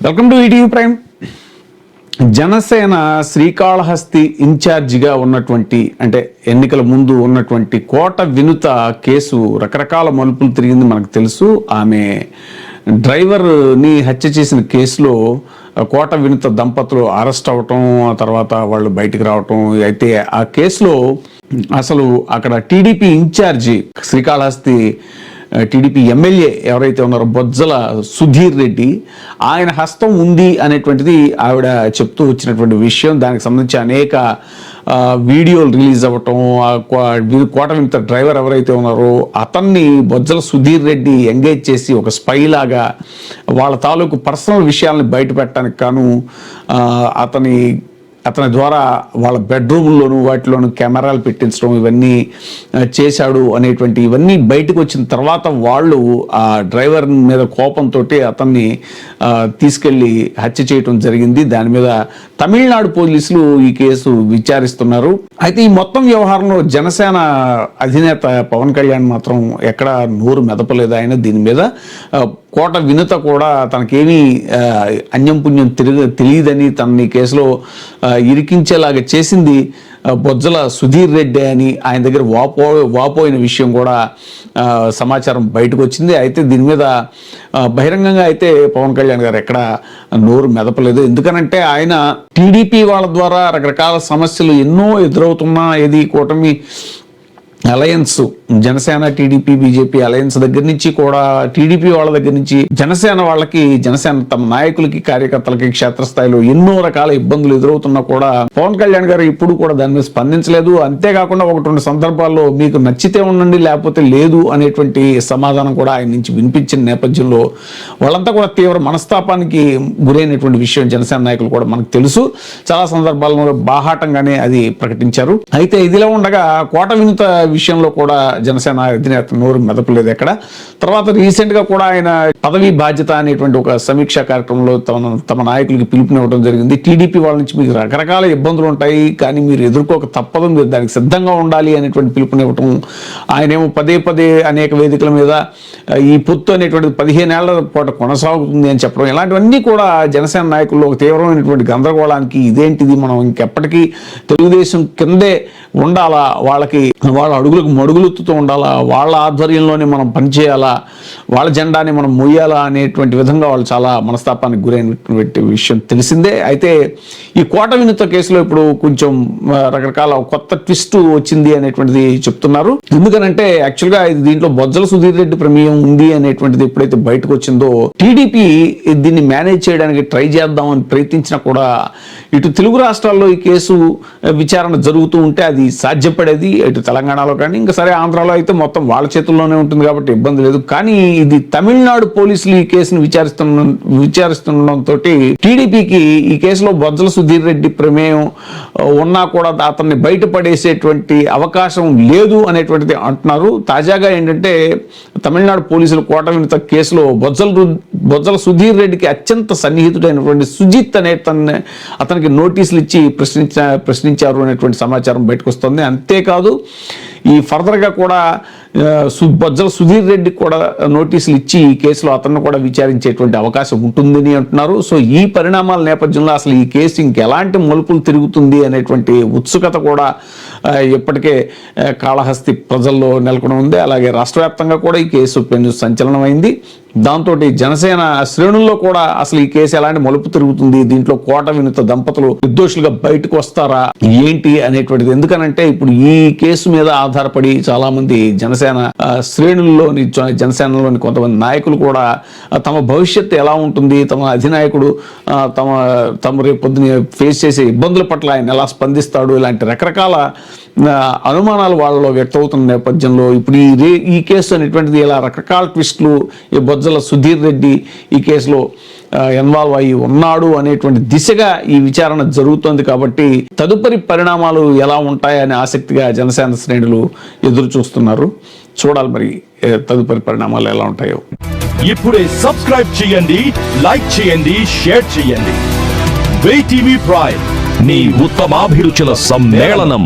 Welcome to ETV prime. Janasena Srikalahasti ఇన్ఛార్జిగా ఉన్నటువంటి అంటే ఎన్నికల ముందు ఉన్నటువంటి కోట వినుత కేసు రకరకాల మలుపులు తిరిగింది మనకు తెలుసు. ఆమె డ్రైవర్ని హత్య చేసిన కేసులో కోట వినుత దంపతులు అరెస్ట్ అవటం, ఆ తర్వాత వాళ్ళు బయటికి రావటం. అయితే ఆ కేసులో అసలు అక్కడ TDP in charge Srikalahasti TDP MLA ఎవరైతే ఉన్నారో బొజ్జల సుధీర్ రెడ్డి, ఆయన హస్తం ఉంది అనేటువంటిది ఆవిడ చెప్తూ వచ్చినటువంటి విషయం. దానికి సంబంధించి అనేక వీడియోలు రిలీజ్ అవ్వటం, కోట వినుత డ్రైవర్ ఎవరైతే ఉన్నారో అతన్ని బొజ్జల సుధీర్ రెడ్డి ఎంగేజ్ చేసి ఒక స్పై లాగా వాళ్ళ తాలూకు పర్సనల్ విషయాలను బయట పెట్టడానికి కాను అతని ద్వారా వాళ్ళ బెడ్రూమ్లోను వాటిలోను కెమెరాలు పెట్టించడం ఇవన్నీ చేశాడు అనేటువంటి ఇవన్నీ బయటకు వచ్చిన తర్వాత వాళ్ళు ఆ డ్రైవర్ మీద కోపంతో అతన్ని తీసుకెళ్ళి హత్య చేయడం జరిగింది. దాని మీద తమిళనాడు పోలీసులు ఈ కేసు విచారిస్తున్నారు. అయితే ఈ మొత్తం వ్యవహారంలో జనసేన అధినేత పవన్ కళ్యాణ్ మాత్రం ఎక్కడ నోరు మెదపలేదు. ఆయన దీని మీద కోట వినుత కూడా తనకేమీ అన్యం పుణ్యం తెలియదని తనని కేసులో ఇరికించేలాగా చేసింది బొజ్జల సుధీర్ రెడ్డి అని ఆయన దగ్గర వాపోయిన విషయం కూడా సమాచారం బయటకు వచ్చింది. అయితే దీని మీద బహిరంగంగా అయితే పవన్ కళ్యాణ్ గారు ఎక్కడ నోరు మెదపలేదు. ఎందుకనంటే ఆయన టీడీపీ వాళ్ళ ద్వారా రకరకాల సమస్యలు ఎన్నో ఎదురవుతున్నా ఏది కూటమి alliance Janasena TDP BJP alliance దగ్గర నుంచి కూడా టీడీపీ వాళ్ళ దగ్గర నుంచి జనసేన తమ నాయకులకి కార్యకర్తలకి క్షేత్రస్థాయిలో ఎన్నో రకాల ఇబ్బందులు ఎదురవుతున్నా కూడా పవన్ కళ్యాణ్ గారు ఇప్పుడు కూడా దాని మీద స్పందించలేదు. అంతేకాకుండా ఒకటి రెండు సందర్భాల్లో మీకు నచ్చితే ఉండండి లేకపోతే లేదు అనేటువంటి సమాధానం కూడా ఆయన నుంచి వినిపించిన నేపథ్యంలో వాళ్ళంతా కూడా తీవ్ర మనస్తాపానికి గురైనటువంటి విషయం జనసేన నాయకులు కూడా మనకు తెలుసు. చాలా సందర్భాల్లో బాహాటంగానే అది ప్రకటించారు. అయితే ఇదిలా ఉండగా కోట వినుత విషయంలో కూడా జనసేన అధినేత నోరు మెదపలేదు ఎక్కడ. తర్వాత రీసెంట్ గా కూడా ఆయన పదవీ బాధ్యత అనేటువంటి ఒక సమీక్షా కార్యక్రమంలో తమ నాయకులకి పిలుపునివ్వడం జరిగింది. టీడీపీ వాళ్ళ నుంచి మీకు రకరకాల ఇబ్బందులు ఉంటాయి కానీ మీరు ఎదుర్కోక తప్పదు, మీరు దానికి సిద్ధంగా ఉండాలి అనేటువంటి పిలుపునివ్వటం. ఆయనేమో పదే అనేక వేదికల మీద ఈ పొత్తు అనేటువంటిది 15 ఏళ్ల పాటు కొనసాగుతుంది అని చెప్పడం, ఇలాంటివన్నీ కూడా జనసేన నాయకుల్లో ఒక తీవ్రమైనటువంటి గందరగోళానికి ఇదేంటిది మనం ఇంకెప్పటికీ తెలుగుదేశం కిందే ఉండాలా, వాళ్ళ అడుగులకు మడుగులుతూ ఉండాలా, వాళ్ళ ఆధ్వర్యంలోనే మనం పనిచేయాలా, వాళ్ళ జెండాని మనం మొయ్యాలా అనేటువంటి విధంగా వాళ్ళు చాలా మనస్తాపానికి గురైనటువంటి విషయం తెలిసిందే. అయితే ఈ కోట వినుత కేసులో ఇప్పుడు కొంచెం రకరకాల కొత్త ట్విస్ట్ వచ్చింది అనేటువంటిది చెప్తున్నారు. ఎందుకనంటే యాక్చువల్గా దీంట్లో బొజ్జల సుధీర్ రెడ్డి ప్రమేయం ఉంది అనేటువంటిది ఎప్పుడైతే బయటకు వచ్చిందో టీడీపీ దీన్ని మేనేజ్ చేయడానికి ట్రై చేద్దామని ప్రయత్నించినా కూడా ఇటు తెలుగు రాష్ట్రాల్లో ఈ కేసు విచారణ జరుగుతూ ఉంటే అది సాధ్యపడేది. ఇటు తెలంగాణలో కానీ ఇంకా సరే ఆంధ్రాలో అయితే మొత్తం వాళ్ళ చేతుల్లోనే ఉంటుంది కాబట్టి ఇబ్బంది లేదు. కానీ ఇది తమిళనాడు పోలీసులు ఈ కేసును విచారిస్తుండటంతో టీడీపీకి ఈ కేసులో బొజ్జల సుధీర్ రెడ్డి ప్రమేయం ఉన్నా కూడా అతన్ని బయటపడేసేటువంటి అవకాశం లేదు అనేటువంటిది అంటున్నారు. తాజాగా ఏంటంటే తమిళనాడు పోలీసులు కోట వినుత కేసులో బొజ్జల సుధీర్ రెడ్డికి అత్యంత సన్నిహితుడైనటువంటి సుజిత్ అనే అతనికి నోటీసులు ఇచ్చి ప్రశ్నించారు అనేటువంటి సమాచారం బయటకు వస్తుంది. అంతేకాదు ఈ ఫర్దర్గా కూడా బొజ్జల సుధీర్ రెడ్డికి కూడా నోటీసులు ఇచ్చి ఈ కేసులో అతన్ని కూడా విచారించేటువంటి అవకాశం ఉంటుందని అంటున్నారు. సో ఈ పరిణామాల నేపథ్యంలో అసలు ఈ కేసు ఇంకెలాంటి మలుపులు తిరుగుతుంది అనేటువంటి ఉత్సుకత కూడా ఇప్పటికే కాళహస్తి ప్రజల్లో నెలకొని ఉంది. అలాగే రాష్ట్ర వ్యాప్తంగా కూడా ఈ కేసు పెను సంచలనమైంది. దాంతో జనసేన శ్రేణుల్లో కూడా అసలు ఈ కేసు ఎలాంటి మలుపు తిరుగుతుంది, దీంట్లో కోట వినుత దంపతులు నిర్దోషులుగా బయటకు వస్తారా ఏంటి అనేటువంటిది. ఎందుకనంటే ఇప్పుడు ఈ కేసు మీద ఆధారపడి చాలా మంది జనసేన జనసేనలోని కొంతమంది నాయకులు కూడా తమ భవిష్యత్తు ఎలా ఉంటుంది, తమ అధినాయకుడు తమ రేపు పొద్దున ఫేస్ చేసే ఇబ్బందుల పట్ల ఆయన ఎలా స్పందిస్తాడు, ఇలాంటి రకరకాల అనుమానాలు వాళ్ళలో వ్యక్తమవుతున్న నేపథ్యంలో ఇప్పుడు ఈ కేసు అనేటువంటిది ఇలా రకరకాల ట్విస్టులు ఈ బొజ్జల సుధీర్ రెడ్డి ఈ కేసులో ఇన్వాల్వ్ అయ్యి ఉన్నాడు అనేటువంటి దిశగా ఈ విచారణ జరుగుతోంది. కాబట్టి తదుపరి పరిణామాలు ఎలా ఉంటాయని ఆసక్తిగా జనసేన శ్రేణులు ఎదురు చూస్తున్నారు. చూడాలి మరి తదుపరి పరిణామాలు ఎలా ఉంటాయో. ఇప్పుడే సబ్స్క్రైబ్ చేయండి, లైక్ చేయండి, షేర్ చేయండి. ఈటీవీ ప్రైమ్, నీ ఉత్తమాభిరుచుల సమ్మేళనం.